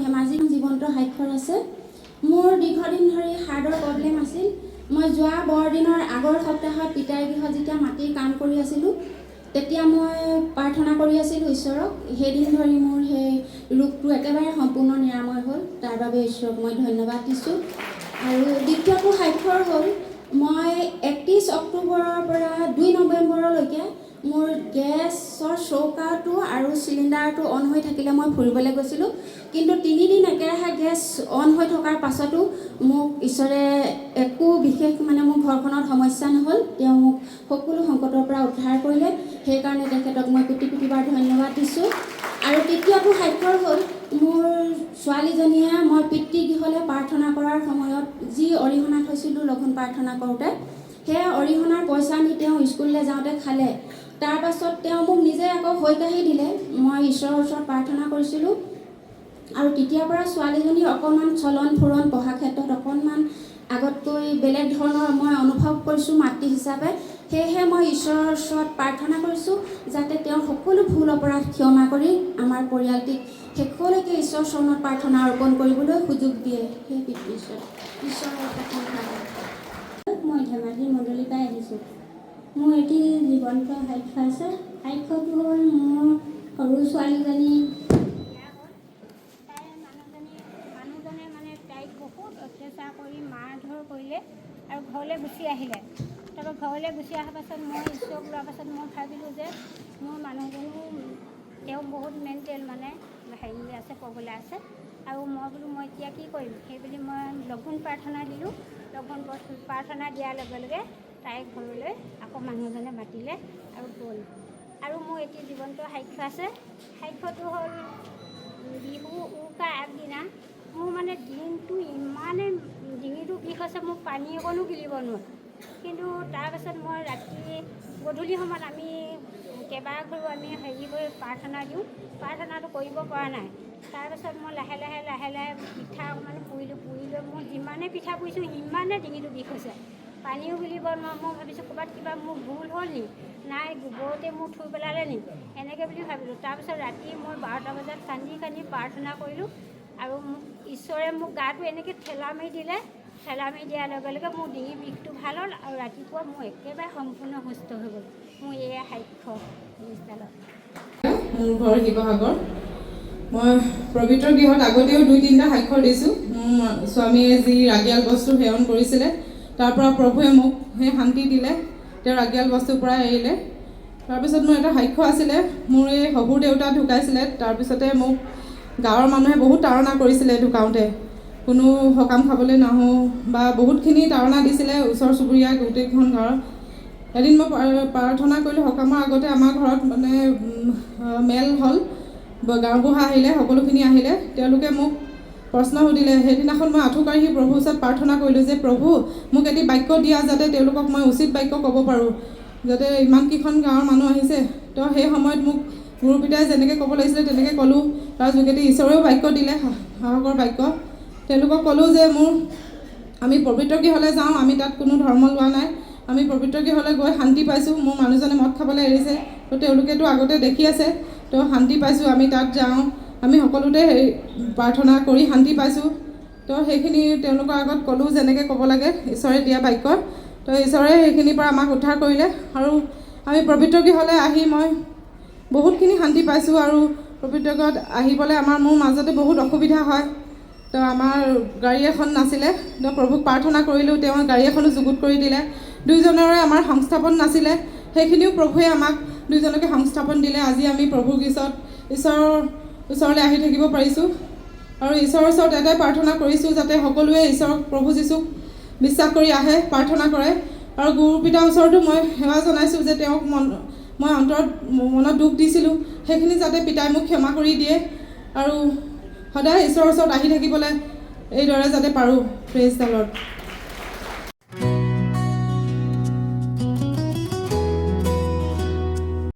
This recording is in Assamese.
ধেমাজি জীৱন্ত স্বাক্ষৰ আছে। মোৰ দীৰ্ঘদিন ধৰি হাৰ্টৰ প্ৰব্লেম আছিল। মই যোৱা বৰদিনৰ আগৰ সপ্তাহত পিতাৰ গৃহত যেতিয়া মাটিৰ কাম কৰি আছিলোঁ, তেতিয়া মই প্ৰাৰ্থনা কৰি আছিলোঁ ঈশ্বৰক। সেইদিন ধৰি মোৰ সেই ৰোগটো একেবাৰে সম্পূৰ্ণ নিৰাময় হ'ল। তাৰ বাবে ঈশ্বৰক মই ধন্যবাদ দিছোঁ। আৰু দ্বিতীয়টো স্বাক্ষৰ হ'ল, মই 31 অক্টোবৰৰ পৰা 2 নৱেম্বৰলৈকে মোৰ গেছৰ চৌকাটো আৰু চিলিণ্ডাৰটো অন হৈ থাকিলে মই ফুৰিবলৈ গৈছিলোঁ। কিন্তু 3 দিন একেৰাহে গেছ অন হৈ থকাৰ পাছতো মোক ঈশ্বৰে একো বিশেষ মোৰ ঘৰখনত সমস্যা নহ'ল। তেওঁ মোক সকলো সংকটৰ পৰা উদ্ধাৰ কৰিলে। সেইকাৰণে তেখেতক মই কোটি বাৰ ধন্যবাদ দিছোঁ। আৰু তৃতীয়টো স্বাক্ষৰ হ'ল, মোৰ ছোৱালীজনীয়ে মই পিতৃগৃহলৈ প্ৰাৰ্থনা কৰাৰ সময়ত যি অৰিহণা থৈছিলোঁ লঘোণ প্ৰাৰ্থনা কৰোঁতে, সেই অৰিহণাৰ পইচা আনি তেওঁ স্কুললৈ যাওঁতে খালে। তাৰ পাছত তেওঁ মোক নিজে আকৌ হৈ কাঢ়ি দিলে। মই ঈশ্বৰৰ ওচৰত প্ৰাৰ্থনা কৰিছিলোঁ। আৰু তেতিয়াৰ পৰা ছোৱালীজনীৰ অকণমান চলন ফুৰণ পঢ়া ক্ষেত্ৰত অকণমান আগতকৈ বেলেগ ধৰণৰ মই অনুভৱ কৰিছোঁ মাতৃ হিচাপে। সেয়েহে মই ঈশ্বৰৰ ওচৰত প্ৰাৰ্থনা কৰিছোঁ যাতে তেওঁ সকলো ভুল অপৰাধ ক্ষমা কৰি আমাৰ পৰিয়ালটিক শেষলৈকে ঈশ্বৰৰ চৰণত প্ৰাৰ্থনা অৰ্পণ কৰিবলৈ সুযোগ দিয়ে। সেই পিতৃ ঈশ্বৰৰ মই ধেমাজি মণ্ডলীৰ পৰাই আহিছোঁ। মোৰ এটি জীৱন্ত সাক্ষ্য আছে। সাক্ষ্যটো হ'ল, মোৰ সৰু ছোৱালীজনী তাইক বহুত অত্যাচাৰ কৰি মাৰধৰ কৰিলে আৰু ঘৰলৈ গুচি আহিলে। তাৰপৰা ঘৰলৈ গুচি অহাৰ পাছত মই ঈশ্বৰক লোৱাৰ পাছত মই ভাবিলোঁ যে মোৰ মানুহজনো তেওঁ বহুত মেণ্টেল হেৰি আছে, প্ৰবলা আছে। আৰু মই বোলো মই এতিয়া কি কৰিম, সেইবুলি মই লঘোণ প্ৰাৰ্থনা দিলোঁ। লঘোণ প্ৰাৰ্থনা দিয়াৰ লগে লগে তাইৰ ঘৰলৈ আকৌ মানুহজনে মাতিলে আৰু গ'ল। আৰু মোৰ এটি জীৱন্ত সাক্ষ্য আছে। সাক্ষ্যটো হ'ল, বিহু উৰুকাৰ আগদিনা মোৰ দিনটো ইমানে ডিঙিটো বিষ হৈছে, মোক পানী অকণো গিলিব নোৱাৰোঁ। কিন্তু তাৰপাছত মই গধূলি সময়ত আমি কেইবাঘৰো আমি হেৰি কৰি প্ৰাৰ্থনা দিওঁ। প্ৰাৰ্থনাটো কৰিব পৰা নাই। তাৰপাছত মই লাহে লাহে পিঠা অকণমান পুৰিলোঁ। পুৰি লৈ মই যিমানে পিঠা পুৰিছোঁ সিমানে ডিঙিটো বিষ হৈছে। পানীও গিলিব নোৱাৰোঁ। মই ভাবিছোঁ ক'ৰবাত কিবা মোৰ ভুল হ'ল নি, নাই গোবৰতে মোৰ থুই পেলালে নি, এনেকৈ বুলি ভাবিলোঁ। তাৰপিছত ৰাতি মই 12টা বজাত কান্দি প্ৰাৰ্থনা কৰিলোঁ। আৰু ঈশ্বৰে মোক গাটো এনেকৈ ঠেলা মাৰি দিলে। ঠেলা মাৰি দিয়াৰ লগে লগে মোৰ ডিঙিৰ বিষটো ভাল হ'ল আৰু ৰাতিপুৱা মই একেবাৰে সম্পূৰ্ণ সুস্থ হৈ গ'ল। মোৰ এয়া সাক্ষ্য নিষ্ঠলত। মোৰ ঘৰ শিৱসাগৰ। মই পবিত্ৰ গৃহত আগতেও 2-3টা সাক্ষ্য দিছোঁ। মোৰ স্বামীয়ে যি ৰাগিয়াল বস্তু সেৱন কৰিছিলে, তাৰ পৰা প্ৰভুৱে মোক সেই শান্তি দিলে। তেওঁ ৰাগিয়াল বস্তুৰ পৰা এৰিলে। তাৰপিছত মোৰ এটা সাক্ষ্য আছিলে। মোৰ এই শহুৰ দেউতা ঢুকাইছিলে। তাৰপিছতে মোক গাঁৱৰ মানুহে বহুত তাড়না কৰিছিলে ঢুকাওঁতে। কোনো সকাম খাবলৈ নাহোঁ বা বহুতখিনি তাড়না দিছিলে ওচৰ চুবুৰীয়া গোটেইখন ঘৰত। এদিন মই প্ৰাৰ্থনা কৰিলোঁ। সকামৰ আগতে আমাৰ ঘৰত মেল হ'ল। গাঁওবুঢ়া আহিলে, সকলোখিনি আহিলে। তেওঁলোকে মোক প্ৰশ্ন সুধিলে। সেইদিনাখন মই আঁঠু কাঢ়ি প্ৰভুৰ ওচৰত প্ৰাৰ্থনা কৰিলোঁ যে প্ৰভু, মোক এটি বাক্য দিয়া যাতে তেওঁলোকক মই উচিত বাক্য ক'ব পাৰোঁ, যাতে ইমানকেইখন গাঁৱৰ মানুহ আহিছে। তো সেই সময়ত মোক গুৰু পিতাই যেনেকৈ ক'ব লাগিছিলে তেনেকৈ ক'লোঁ। তাৰ যোগেদি ঈশ্বৰেও বাক্য দিলে, সাহসৰ বাক্য। তেওঁলোকক ক'লোঁ যে আমি পবিত্ৰ গৃহলৈ যাওঁ। আমি তাত কোনো ধৰ্ম লোৱা নাই। আমি পবিত্ৰ গৃহলৈ গৈ শান্তি পাইছোঁ। মোৰ মানুহজনে মদ খাবলৈ এৰিছে। তো তেওঁলোকেতো আগতে দেখি আছে। তো শান্তি পাইছোঁ। আমি তাত যাওঁ। আমি সকলোতে প্ৰাৰ্থনা কৰি শান্তি পাইছোঁ। তো সেইখিনি তেওঁলোকৰ আগত ক'লোঁ যেনেকৈ ক'ব লাগে ঈশ্বৰে দিয়া বাক্য। তো ঈশ্বৰে সেইখিনিৰ পৰা আমাক উদ্ধাৰ কৰিলে। আৰু আমি পবিত্ৰ গৃহলৈ আহি মই বহুতখিনি শান্তি পাইছোঁ। আৰু পবিত্ৰ গৃহত আহিবলৈ মোৰ মাজতে বহুত অসুবিধা হয়। তো আমাৰ গাড়ী এখন নাছিলে। তো প্ৰভুক প্ৰাৰ্থনা কৰিলোঁ। তেওঁ গাড়ী এখনো যুগুত কৰি দিলে। দুয়োজনৰে আমাৰ সংস্থাপন নাছিলে। সেইখিনিও প্ৰভুৱে আমাক দুয়োজনকে সংস্থাপন দিলে। আজি আমি প্ৰভুৰ ঈশ্বৰৰ ওচৰলৈ আহি থাকিব পাৰিছোঁ। আৰু ঈশ্বৰৰ ওচৰত এটাই প্ৰাৰ্থনা কৰিছোঁ যাতে সকলোৱে ঈশ্বৰক প্ৰভু যীশুক বিশ্বাস কৰি আহে, প্ৰাৰ্থনা কৰে। আৰু গুৰু পিতাৰ ওচৰতো মই সেৱা জনাইছোঁ যে তেওঁক মই মনত দুখ দিছিলোঁ, সেইখিনি যাতে পিতাই মোক ক্ষমা কৰি দিয়ে। আৰু সদায় ঈশ্বৰৰ ওচৰত আহি থাকিবলৈ এইদৰে যাতে পাৰোঁ। Praise the lord.